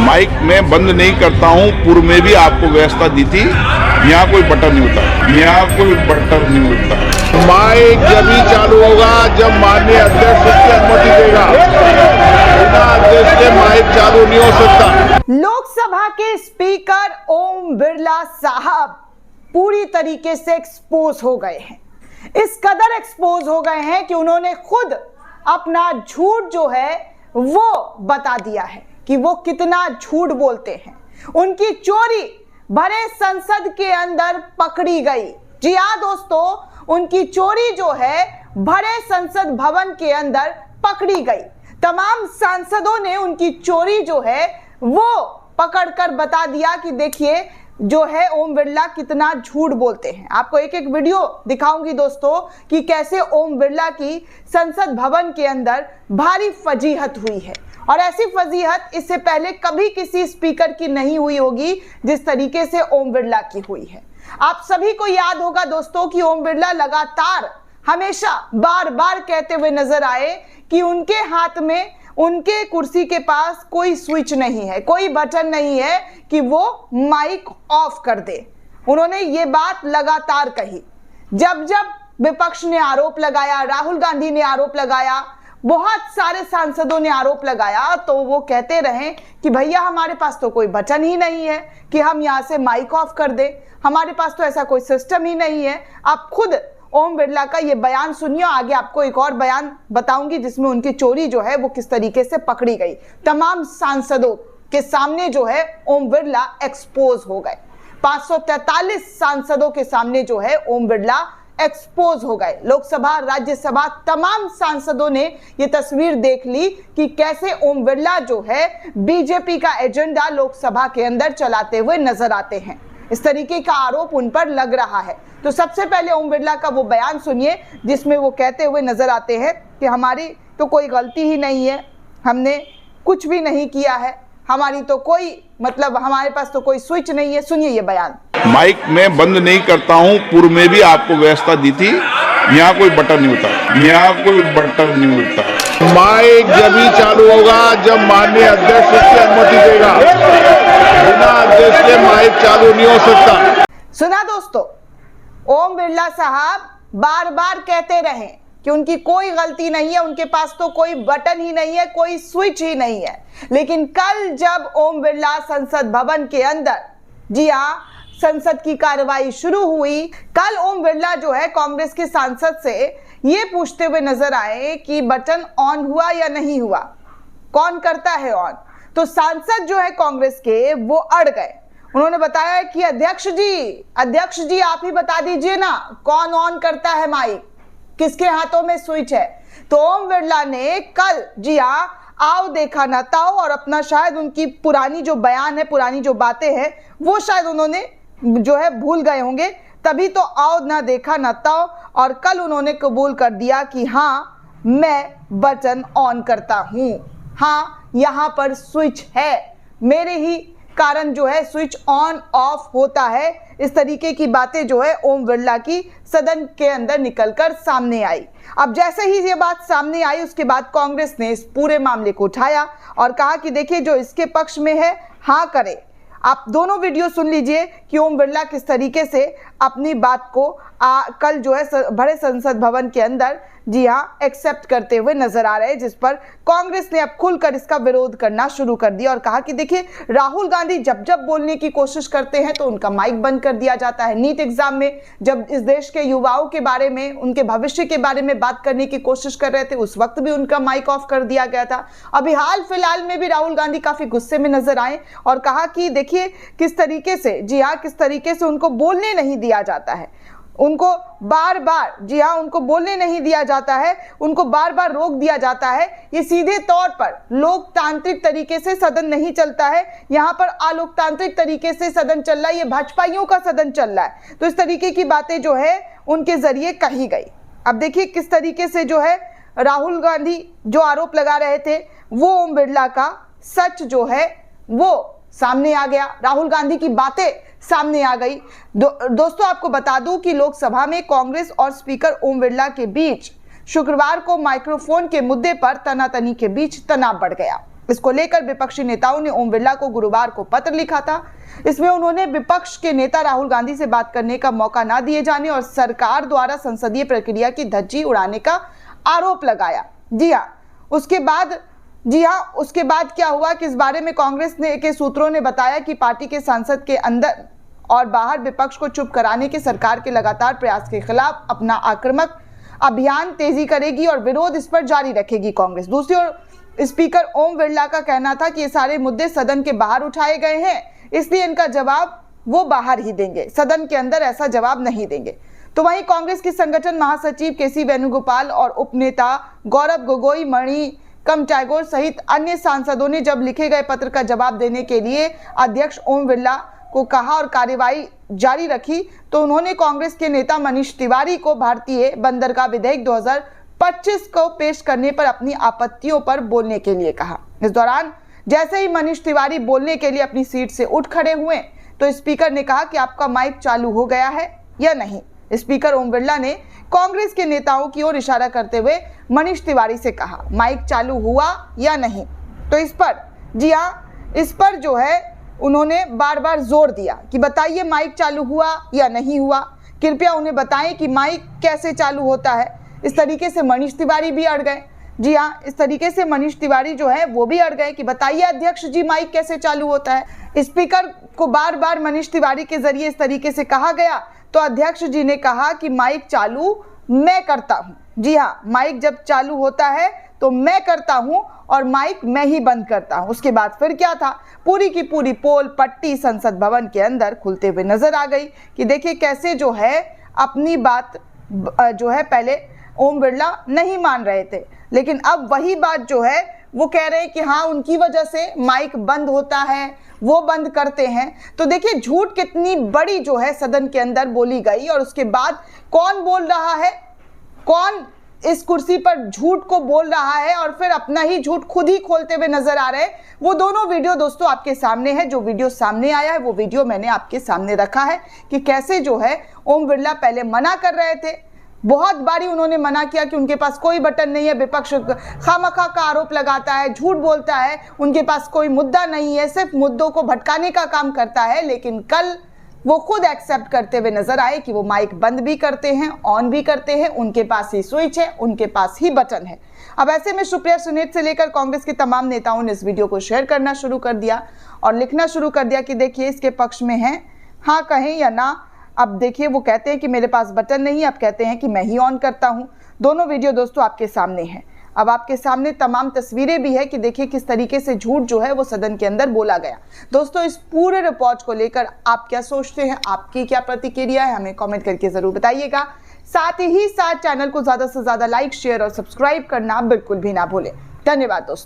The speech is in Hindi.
माइक में बंद नहीं करता हूँ। पूर्व में भी आपको व्यवस्था दी थी। यहाँ कोई बटन नहीं होता, यहाँ कोई बटन नहीं होता। माइक जब ही चालू होगा जब माननीय अध्यक्ष उसकी अनुमति देगा। बिना अध्यक्ष के माइक चालू नहीं हो सकता। लोकसभा के स्पीकर ओम बिरला साहब पूरी तरीके से एक्सपोज हो गए हैं। इस कदर एक्सपोज हो गए हैं कि उन्होंने खुद अपना झूठ जो है वो बता दिया है कि वो कितना झूठ बोलते हैं। उनकी चोरी भरे संसद के अंदर पकड़ी गई। जी हाँ दोस्तों, उनकी चोरी जो है भरे संसद भवन के अंदर पकड़ी गई। तमाम सांसदों ने उनकी चोरी जो है वो पकड़कर बता दिया कि देखिए जो है ओम बिरला कितना झूठ बोलते हैं। आपको एक एक वीडियो दिखाऊंगी दोस्तों कि कैसे ओम बिरला की संसद भवन के अंदर भारी फजीहत हुई है, और ऐसी फजीहत इससे पहले कभी किसी स्पीकर की नहीं हुई होगी जिस तरीके से ओम बिरला की हुई है। आप सभी को याद होगा दोस्तों कि ओम बिरला लगातार हमेशा बार बार कहते हुए नजर आए कि उनके हाथ में, उनके कुर्सी के पास कोई स्विच नहीं है, कोई बटन नहीं है कि वो माइक ऑफ कर दे। उन्होंने ये बात लगातार कही। जब जब विपक्ष ने आरोप लगाया, राहुल गांधी ने आरोप लगाया, बहुत सारे सांसदों ने आरोप लगाया, तो वो कहते रहे कि भैया हमारे पास तो कोई बटन ही नहीं है कि हम यहां से माइक ऑफ कर दे, हमारे पास तो ऐसा कोई सिस्टम ही नहीं है। आप खुद ओम बिरला का ये बयान सुनिए। आगे आपको एक और बयान बताऊंगी जिसमें उनकी चोरी जो है वो किस तरीके से पकड़ी गई। तमाम सांसदों के सामने जो है ओम बिरला एक्सपोज हो गए। 543 सांसदों के सामने जो है ओम बिरला एक्सपोज हो गए। लोकसभा, राज्यसभा तमाम सांसदों ने ये तस्वीर देख ली कि कैसे ओम बिरला जो है बीजेपी का एजेंडा लोकसभा के अंदर चलाते हुए नजर आते हैं। इस तरीके का आरोप उन पर लग रहा है। तो सबसे पहले ओम बिरला का वो बयान सुनिए जिसमें वो कहते हुए नजर आते हैं कि हमारी तो कोई गलती ही नहीं है, हमने कुछ भी नहीं किया है, हमारी तो कोई मतलब हमारे पास तो कोई स्विच नहीं है। सुनिए ये बयान। माइक में बंद नहीं करता हूँ। पूर्व में भी आपको व्यवस्था दी थी। यहाँ कोई बटन नहीं होता, यहाँ कोई बटन नहीं होता। माइक जब ही चालू होगा जब माननीय अध्यक्ष उसकी अनुमति देगा। बिना अध्यक्ष के माइक चालू नहीं हो सकता। सुना दोस्तों, ओम बिरला साहब बार बार कहते रहे कि उनकी कोई गलती नहीं है, उनके पास तो कोई बटन ही नहीं है, कोई स्विच ही नहीं है। लेकिन कल जब ओम बिरला संसद भवन के अंदर, जी हाँ, संसद की कार्रवाई शुरू हुई, कल ओम बिरला जो है कांग्रेस के सांसद से ये पूछते हुए नजर आए कि बटन ऑन हुआ या नहीं हुआ, कौन करता है ऑन। तो सांसद जो है कांग्रेस के वो अड़ गए। उन्होंने बताया कि अध्यक्ष जी आप ही बता दीजिए ना कौन ऑन करता है माइक, किसके हाथों में स्विच है। तो ओम बिरला ने कल, जी हाँ, आओ देखा ना ताओ, और अपना शायद उनकी पुरानी जो बयान है, पुरानी जो बातें हैं वो शायद उन्होंने जो है भूल गए होंगे, तभी तो आओ ना देखा ना ताओ। और कल उन्होंने कबूल कर दिया कि हाँ मैं बटन ऑन करता हूं, हाँ यहाँ पर स्विच है, मेरे ही कारण जो है स्विच ऑन ऑफ होता है। इस तरीके की बातें जो है ओम बिरला की सदन के अंदर निकलकर सामने आई। अब जैसे ही ये बात सामने आई उसके बाद कांग्रेस ने इस पूरे मामले को उठाया और कहा कि देखिए जो इसके पक्ष में है हाँ करे। आप दोनों वीडियो सुन लीजिए कि ओम बिरला किस तरीके से अपनी बात को कल जो है भरे संसद भवन के अंदर, जी हाँ, एक्सेप्ट करते हुए नजर आ रहे हैं, जिस पर कांग्रेस ने अब खुलकर इसका विरोध करना शुरू कर दिया और कहा कि देखिए राहुल गांधी जब जब बोलने की कोशिश करते हैं तो उनका माइक बंद कर दिया जाता है। नीट एग्जाम में जब इस देश के युवाओं के बारे में, उनके भविष्य के बारे में बात करने की कोशिश कर रहे थे उस वक्त भी उनका माइक ऑफ कर दिया गया था। अभी हाल फिलहाल में भी राहुल गांधी काफी गुस्से में नजर आए और कहा कि देखिए किस तरीके से, जी हाँ, किस तरीके से उनको बोलने नहीं दिया जाता है, उनको बार बार, जी हाँ, उनको बोलने नहीं दिया जाता है, उनको बार बार रोक दिया जाता है। ये सीधे तौर पर लोकतांत्रिक तरीके से सदन नहीं चलता है, यहाँ पर अलोकतांत्रिक तरीके से सदन चल रहा है, ये भाजपाइयों का सदन चल रहा है। तो इस तरीके की बातें जो है उनके जरिए कही गई। अब देखिए किस तरीके से जो है राहुल गांधी जो आरोप लगा रहे थे वो ओम बिरला का सच जो है वो सामने आ गया, राहुल गांधी की बातें सामने आ गई। दोस्तों आपको बता दूं कि लोकसभा में कांग्रेस और स्पीकर ओम बिरला के बीच शुक्रवार को माइक्रोफोन के मुद्दे पर तनातनी के बीच तनाव बढ़ गया। इसको लेकर विपक्षी नेताओं ने ओम बिरला को गुरुवार को पत्र लिखा था। इसमें उन्होंने विपक्ष के नेता राहुल गांधी से बात करने का मौका ना दिए जाने और सरकार द्वारा संसदीय प्रक्रिया की धज्जी उड़ाने का आरोप लगाया। उसके बाद क्या हुआ कि इस बारे में कांग्रेस के सूत्रों ने बताया कि पार्टी के सांसद के अंदर और बाहर विपक्ष को चुप कराने के सरकार के लगातार प्रयास के खिलाफ अपना आक्रामक अभियान तेजी करेगी और विरोध इस पर जारी रखेगी कांग्रेस। दूसरी ओर स्पीकर ओम बिरला का कहना था कि ये सारे मुद्दे सदन के बाहर उठाए गए हैं, इसलिए इनका जवाब वो बाहर ही देंगे, सदन के अंदर ऐसा जवाब नहीं देंगे। तो वहीं कांग्रेस की संगठन महासचिव केसी वेणुगोपाल और उपनेता गौरव गोगोई, मणिकम टैगोर सहित अन्य सांसदों ने जब लिखे गए पत्र का जवाब देने के लिए अध्यक्ष ओम बिरला को कहा और कार्यवाही जारी रखी, तो उन्होंने कांग्रेस के नेता मनीष तिवारी को भारतीय बंदरगाह विधेयक 2025 को पेश करने पर अपनी आपत्तियों पर बोलने के लिए कहा। इस दौरान जैसे ही मनीष तिवारी बोलने के लिए अपनी सीट से उठ खड़े हुए तो स्पीकर ने कहा कि आपका माइक चालू हो गया है या नहीं। स्पीकर ओम बिरला ने कांग्रेस के नेताओं की ओर इशारा करते हुए मनीष तिवारी से कहा, माइक चालू हुआ या नहीं। तो इस पर जो है उन्होंने बार बार जोर दिया कि बताइए माइक चालू हुआ या नहीं हुआ, कृपया उन्हें बताएं कि माइक कैसे चालू होता है। इस तरीके से मनीष तिवारी भी अड़ गए। इस तरीके से मनीष तिवारी जो है वो भी अड़ गए कि बताइए अध्यक्ष जी माइक कैसे चालू होता है। स्पीकर को बार बार मनीष तिवारी के जरिए इस तरीके से कहा गया तो अध्यक्ष जी ने कहा कि माइक चालू मैं करता हूं। माइक जब चालू होता है तो मैं करता हूं और माइक मैं ही बंद करता हूं। उसके बाद फिर क्या था, पूरी की पूरी पोल पट्टी संसद भवन के अंदर खुलते हुए नजर आ गई कि देखिए कैसे जो है अपनी बात जो है पहले ओम बिरला नहीं मान रहे थे, लेकिन अब वही बात जो है वो कह रहे हैं कि हाँ उनकी वजह से माइक बंद होता है, वो बंद करते हैं। तो देखिए झूठ कितनी बड़ी जो है सदन के अंदर बोली गई और उसके बाद कौन बोल रहा है, कौन इस कुर्सी पर झूठ को बोल रहा है और फिर अपना ही झूठ खुद ही खोलते हुए नजर आ रहे हैं। वो दोनों वीडियो दोस्तों आपके सामने है। जो वीडियो सामने आया है वो वीडियो मैंने आपके सामने रखा है कि कैसे जो है ओम बिरला पहले मना कर रहे थे, बहुत बारी उन्होंने मना किया कि उनके पास कोई बटन नहीं है, विपक्ष खामखा का आरोप लगाता है, झूठ बोलता है, उनके पास कोई मुद्दा नहीं है, सिर्फ मुद्दों को भटकाने का काम करता है। लेकिन कल वो खुद एक्सेप्ट करते हुए नजर आए कि वो माइक बंद भी करते हैं, ऑन भी करते हैं, उनके पास ही स्विच है, उनके पास ही बटन है। अब ऐसे में सुप्रिया सुनीत से लेकर कांग्रेस के तमाम नेताओं ने इस वीडियो को शेयर करना शुरू कर दिया और लिखना शुरू कर दिया कि देखिए इसके पक्ष में है, हाँ कहें या ना। अब देखिए वो कहते हैं कि मेरे पास बटन नहीं है, अब कहते हैं कि मैं ही ऑन करता हूं। दोनों वीडियो दोस्तों आपके सामने हैं। अब आपके सामने तमाम तस्वीरें भी है कि देखिए किस तरीके से झूठ जो है वो सदन के अंदर बोला गया। दोस्तों इस पूरे रिपोर्ट को लेकर आप क्या सोचते हैं, आपकी क्या प्रतिक्रिया है, हमें कमेंट करके जरूर बताइएगा। साथ ही साथ चैनल को ज्यादा से ज्यादा लाइक, शेयर और सब्सक्राइब करना बिल्कुल भी ना भूलें। धन्यवाद दोस्तों।